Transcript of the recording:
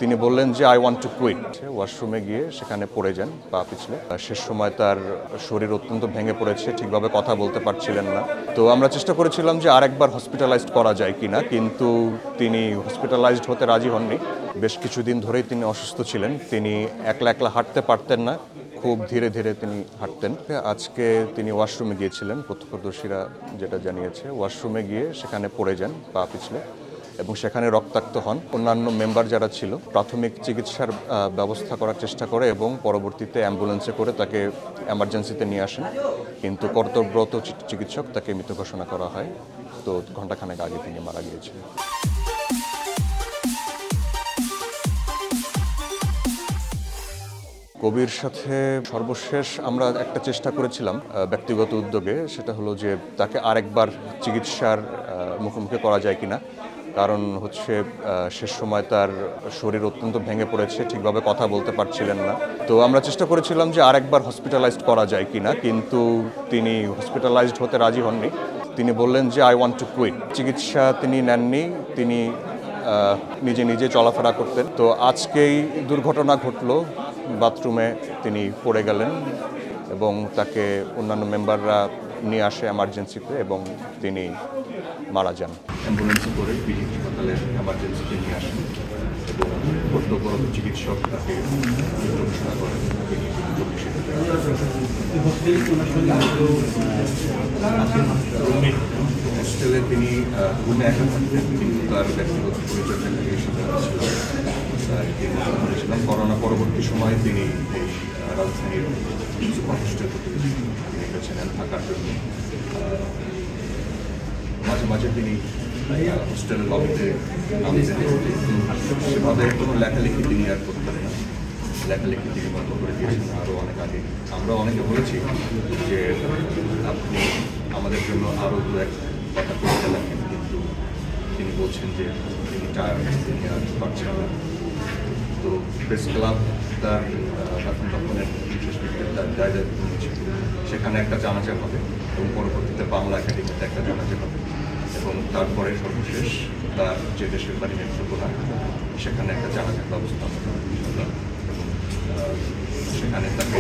তিনি বললেন যে আই ওয়ান্ট টু কুইট। ওয়াশরুমে গিয়ে সেখানে পড়ে যান পা পিছলে। শেষ সময় তার শরীর অত্যন্ত ভেঙে পড়েছে, ঠিকভাবে কথা বলতে পারছিলেন না। তো আমরা চেষ্টা করেছিলাম যে আরেকবার হসপিটালাইজড করা যায় কিনা, কিন্তু তিনি হসপিটালাইজড হতে রাজি হননি। বেশ কিছুদিন ধরেই তিনি অসুস্থ ছিলেন। তিনি একলা একলা হাঁটতে পারতেন না, খুব ধীরে ধীরে তিনি হাঁটতেন। আজকে তিনি ওয়াশরুমে গিয়েছিলেন, প্রত্যক্ষদর্শীরা যেটা জানিয়েছে। ওয়াশরুমে গিয়ে সেখানে পড়ে যান পা পিছলে এবং সেখানে রক্তাক্ত হন। অন্যান্য মেম্বার যারা ছিল প্রাথমিক চিকিৎসার ব্যবস্থা করার চেষ্টা করে এবং পরবর্তীতে অ্যাম্বুলেন্সে করে তাকে এমার্জেন্সিতে নিয়ে আসেন, কিন্তু কর্তব্যরত চিকিৎসক তাকে মৃত ঘোষণা করা হয়। তো ঘণ্টাখানেক আগে তিনি মারা গিয়েছিলেন। কবির সাথে সর্বশেষ আমরা একটা চেষ্টা করেছিলাম ব্যক্তিগত উদ্যোগে, সেটা হলো যে তাকে আরেকবার চিকিৎসার মুখোমুখি করা যায় কিনা। কারণ হচ্ছে শেষ সময় তার শরীর অত্যন্ত ভেঙে পড়েছে, ঠিকভাবে কথা বলতে পারছিলেন না। তো আমরা চেষ্টা করেছিলাম যে আরেকবার হসপিটালাইজড করা যায় কিনা, কিন্তু তিনি হসপিটালাইজড হতে রাজি হননি। তিনি বললেন যে আই ওয়ান্ট টু কুইট। চিকিৎসা তিনি নেননি, তিনি নিজে নিজে চলাফেরা করতেন। তো আজকেই দুর্ঘটনা ঘটলো, বাথরুমে তিনি পড়ে গেলেন এবং তাকে অন্যান্য মেম্বাররা নিয়ে আসে এমার্জেন্সিতে এবং তিনি মারা যান। অ্যাম্বুলেন্সে করে পিজি হাসপাতালের এমার্জেন্সিতে নিয়ে আসেন এবং কর্তব্যরত চিকিৎসক তাকে ঘোষণা করেন। হোস্টেলে তিনি রুমে একা থাকতেন, কিন্তু তার ব্যক্তিগত পরিচর্যা ছিলাম। করোনা পরবর্তী সময়ে তিনি এই রাজধানীর সুপার হোস্টেল তিনি বেছেনেন থাকার জন্য। মাঝে মাঝে তিনি হোস্টেলের লবিতে নামতেন, কিন্তু সেভাবে কোনো লেখালেখি তিনি আর করতেন না। লেখালেখি তিনি বন্ধ করে দিয়েছেন আরও অনেক আগে। আমরা অনেকে বলেছি যে আপনি আমাদের জন্য আরও দু এক কথা করতে লাগেন, কিন্তু তিনি বলছেন যে তিনি আর পারছেন না। তো প্রেস ক্লাব তার তখনের বিশেষ তার জায়গায় নিয়েছিল, সেখানে একটা জানাজা হবে এবং পরবর্তীতে বাংলা একাডেমিতে একটা জানাজা হবে এবং তারপরে সর্বশেষ তার যে দেশের বাড়ি নেত্রকোনা, সেখানে একটা জানাজার ব্যবস্থা হবে এবং সেখানে তাকে